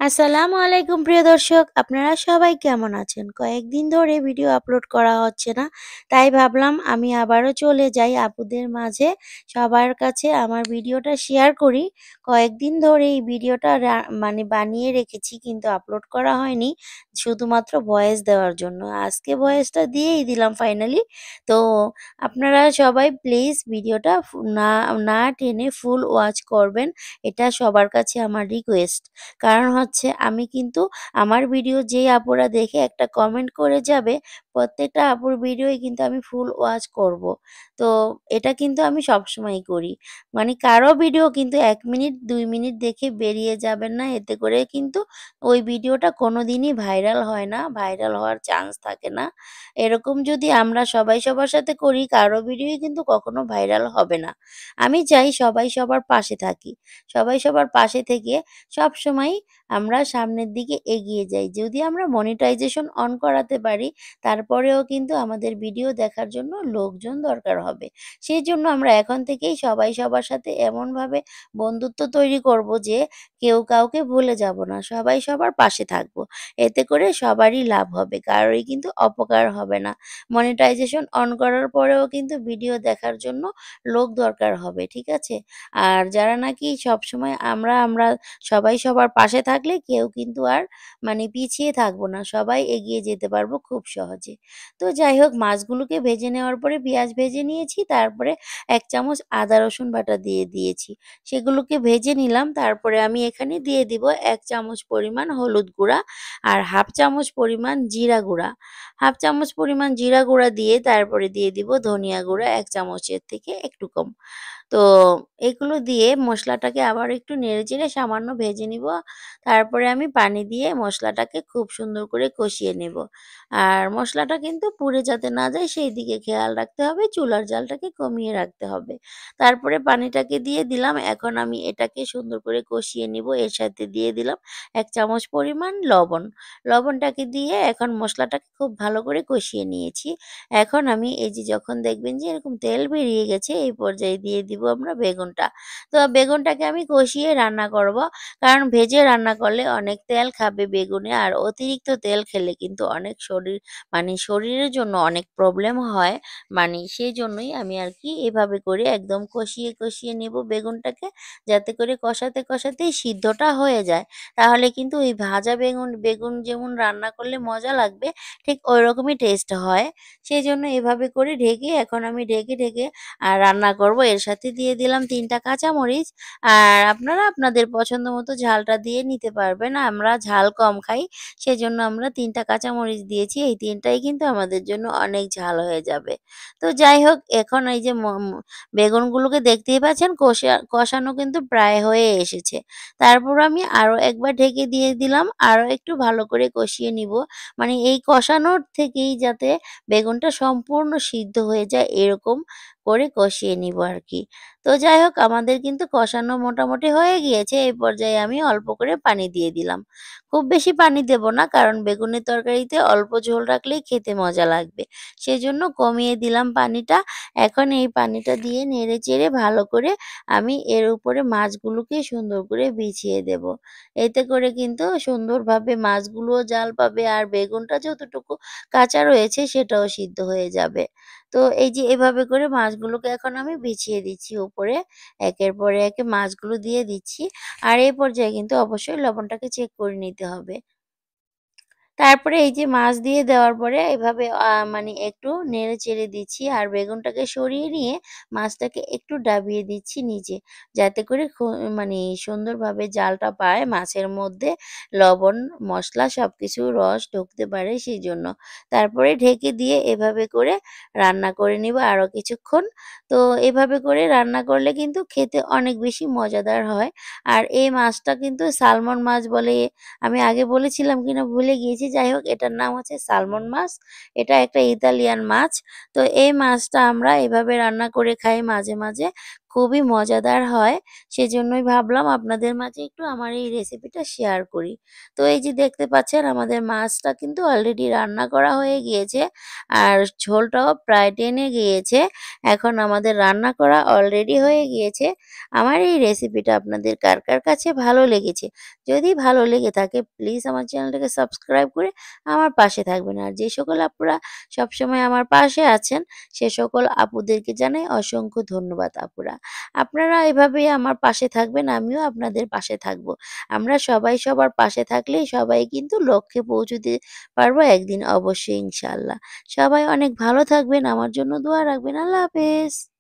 আসসালামু আলাইকুম প্রিয় দর্শক, আপনারা সবাই কেমন আছেন? কয়েকদিন ধরে ভিডিও আপলোড করা হচ্ছে না। তাই ভাবলাম আমি আবারও চলে যাই আপুদের মাঝে। সবার কাছে আমার ভিডিওটা শেয়ার করি। কয়েকদিন ধরে এই ভিডিওটা বানিয়ে রেখেছি কিন্তু আপলোড করা হয়নি। শুধুমাত্র ভয়েস দেওয়ার জন্য। আজকে ভয়েসটা দিয়েই দিলাম ফাইনালি। তো আপনারা সবাই প্লিজ ভিডিওটা না টেনে ফুল ওয়াচ করবেন। এটা সবার কাছে আমার রিকোয়েস্ট। কারণ হচ্ছে আমি কিন্তু আমার ভিডিও যেই আপুরা দেখে একটা কমেন্ট করে যাবে, প্রত্যেকটা আপুর ভিডিওই কিন্তু আমি ফুল ওয়াচ করব। তো এটা কিন্তু আমি সবসময়ই করি। মানে কারো ভিডিও কিন্তু ১ মিনিট ২ মিনিট দেখে বেরিয়ে যাবেন না। এতে করে কিন্তু ওই ভিডিওটা কোনোদিনই ভাইরাল হয় না, ভাইরাল হওয়ার চান্স থাকে না। এরকম যদি আমরা সবাই সবার সাথে করি, কারো ভিডিওই কিন্তু কখনো ভাইরাল হবে না। আমি চাই সবাই সবার পাশে থাকি। সবাই সবার পাশে থেকে সবসময় আমরা সামনের দিকে এগিয়ে যাই। যদি আমরা মনিটাইজেশন অন করাতে পারি, তারপরেও কিন্তু আমাদের ভিডিও দেখার জন্য লোকজন দরকার হবে। সেজন্য আমরা এখন থেকেই সবাই সবার সাথে এমনভাবে বন্ধুত্ব তৈরি করব যে কেউ কাউকে ভুলে যাব না। সবাই সবার পাশে থাকব। এতে করে সবারই লাভ হবে। কারোরই কিন্তু অপকার হবে না। মনিটাইজেশন অন করার পরেও কিন্তু ভিডিও দেখার জন্য লোক দরকার হবে। ঠিক আছে? আর যারা নাকি সবসময় আমরা সবাই সবার পাশে থাকলে কেউ কিন্তু আর পিছিয়ে থাকবো না। সবাই এগিয়ে যেতে পারবো খুব সহজে। তো যাই হোক মাছগুলোকে ভেজে নেওয়ার পরে পেঁয়াজ ভেজে নিয়েছি। তারপরে ১ চামচ আদা রসুন বাটা দিয়ে দিয়েছি। সেগুলোকে ভেজে নিলাম। তারপরে আমি এখানে দিয়ে দিব ১ চামচ পরিমাণ হলুদ গুঁড়া আর ১/২ চামচ পরিমাণ জিরা গুঁড়া। ১/২ চামচ পরিমাণ জিরা গুঁড়া দিয়ে তারপরে দিয়ে দিব ধনিয়া গুঁড়া ১ চামচের থেকে একটু কম। তো এগুলো দিয়ে মসলাটাকে আবার একটু নেড়েচেড়ে সামান্য ভেজে নিব। তারপরে আমি পানি দিয়ে মসলাটাকে খুব সুন্দর করে কষিয়ে নেব। আর মসলাটা কিন্তু পুড়ে যাতে না যায় সেই দিকে খেয়াল রাখতে হবে। চুলার জালটাকে কমিয়ে রাখতে হবে। তারপরে পানিটাকে দিয়ে দিলাম। এখন আমি এটাকে সুন্দর করে কষিয়ে নিব। এর সাথে দিয়ে দিলাম ১ চামচ পরিমাণ লবণ। লবণটাকে দিয়ে এখন মসলাটাকে খুব ভালো করে কষিয়ে নিয়েছি। এখন আমি এই যে যখন দেখবেন যে এরকম তেল বেরিয়ে গেছে এই পর্যায়ে দিয়ে দিব আমরা বেগুনটা। তো বেগুনটাকে আমি কষিয়ে রান্না করব। কারণ ভেজে রান্না করলে অনেক তেল খাবে বেগুনে আর অতিরিক্ত তেল খেলে কিন্তু অনেক শরীরের জন্য অনেক প্রবলেম হয়। সেইজন্যই আমি আরকি এভাবে করে একদম কষিয়ে নেব বেগুনটাকে যাতে করে কষাতেই সিদ্ধটা হয়ে যায়। তাহলে কিন্তু ওই ভাজা বেগুন যেমন রান্না করলে মজা লাগবে ঠিক ঐরকমই টেস্ট হয়। সেজন্য এভাবে করে এখন আমি ঢেকে রান্না করব। এর সাথে দিয়ে দিলাম ৩ টা কাঁচামরিচ। আর আপনারা আপনাদের পছন্দ মতো ঝালটা দিয়ে নিতে পারবেন। আমরা ঝাল কম খাই। সেজন্য আমরা ৩ টা কাঁচামরিচ দিয়েছি। এই ৩ টাই কিন্তু আমাদের জন্য অনেক ঝাল হয়ে যাবে। তো যাই হোক এখন এই যে ম ম বেগুনগুলোকে দেখতেই পাচ্ছেন কষানো কিন্তু প্রায় হয়ে এসেছে। তারপর আমি আরো একবার ঢেকে দিয়ে দিলাম। আরো একটু ভালো করে কষিয়ে নিব। এই কষানোর থেকেই যাতে বেগুনটা সম্পূর্ণ সিদ্ধ হয়ে যায় এরকম করে কষিয়ে নিব আরকি। তো যাই হোক আমাদের কিন্তু কষানো মোটামুটি হয়ে গিয়েছে। এই পর্যায়ে আমি অল্প করে পানি দিয়ে দিলাম। খুব বেশি পানি দেব না কারণ বেগুনের তরকারিতে অল্প ঝোল রাখলেই খেতে মজা লাগবে। সেজন্য কমিয়ে দিলাম পানিটা। এখন এই পানিটা দিয়ে নেড়েচেড়ে ভালো করে আমি এর উপরে মাছগুলোকে সুন্দর করে বিছিয়ে দেব। এতে করে কিন্তু সুন্দরভাবে মাছগুলোও জাল পাবে আর বেগুনটা যতটুকু কাঁচা রয়েছে সেটাও সিদ্ধ হয়ে যাবে। তো এই যে এভাবে করে মাছগুলোকে এখন আমি বিছিয়ে দিচ্ছি উপরে। একের পরে একে মাছগুলো দিয়ে দিচ্ছি। আর এই পর্যায়ে কিন্তু অবশ্যই লবণটাকে চেক করে নিতে হবে। তারপরে এই যে মাছ দিয়ে দেওয়ার পরে এভাবে একটু নেড়ে-চেড়ে দিচ্ছি আর বেগুনটাকে সরিয়ে নিয়ে মাছটাকে একটু ডাবিয়ে দিচ্ছি নিচে। যাতে করে সুন্দরভাবে জালটা পায় মাছের মধ্যে লবণ, মসলা সবকিছু রস ঢুকতে পারে সেজন্য। তারপরে ঢেকে দিয়ে এভাবে করে রান্না করে নিব আরো কিছুক্ষণ। তো এভাবে করে রান্না করলে কিন্তু খেতে অনেক বেশি মজাদার হয়। আর এই মাছটা কিন্তু সালমন মাছ বলে আমি আগে বলেছিলাম কিনা ভুলে গিয়েছি। যাই হোক এটার নাম হচ্ছে সালমন মাছ। এটা একটা ইতালিয়ান মাছ। তো এই মাছটা আমরা এভাবে রান্না করে খাই মাঝে মাঝে। খুবই মজাদার হয়। সেজন্যই ভাবলাম আপনাদের মাঝে একটু আমার এই রেসিপিটা শেয়ার করি। তো এই যে দেখতে পাচ্ছেন আমাদের মাছটা কিন্তু অলরেডি রান্না করা হয়ে গিয়েছে। আর ঝোলটাও প্রায় টেনে গিয়েছে। এখন আমাদের রান্না করা অলরেডি হয়ে গিয়েছে। আমার এই রেসিপিটা আপনাদের কার, কার কাছে ভালো লেগেছে? যদি ভালো লেগে থাকে প্লিজ আমার চ্যানেলটাকে সাবস্ক্রাইব করে আমার পাশে থাকবেন। আর যে সকল আপুরা সবসময় আমার পাশে আছেন সে সকল আপুদেরকে জানাই অসংখ্য ধন্যবাদ আপুরা। আপনারা এভাবেই আমার পাশে থাকবেন, আমিও আপনাদের পাশে থাকবো। আমরা সবাই সবার পাশে থাকলেই সবাই কিন্তু লক্ষ্যে পৌঁছতে পারবো একদিন অবশ্যই ইনশাআল্লাহ। সবাই অনেক ভালো থাকবেন, আমার জন্য দোয়া রাখবেন। আল্লাহ হাফেজ।